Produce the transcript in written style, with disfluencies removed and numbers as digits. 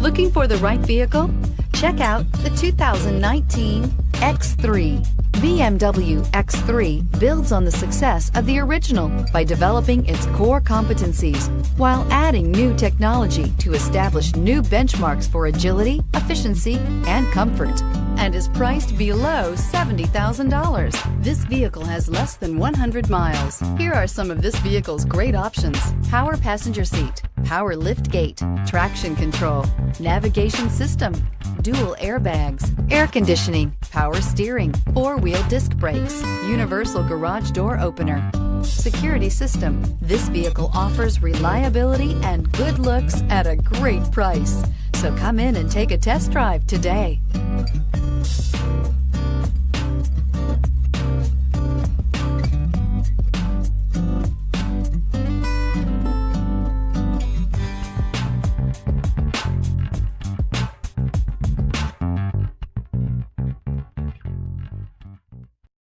Looking for the right vehicle? Check out the 2019 X3. BMW X3 builds on the success of the original by developing its core competencies while adding new technology to establish new benchmarks for agility, efficiency, and comfort, and is priced below $70,000. This vehicle has less than 100 miles. Here are some of this vehicle's great options: power passenger seat, power lift gate, traction control, navigation system, dual airbags, air conditioning, power steering, four-wheel disc brakes, universal garage door opener, security system. This vehicle offers reliability and good looks at a great price. So come in and take a test drive today.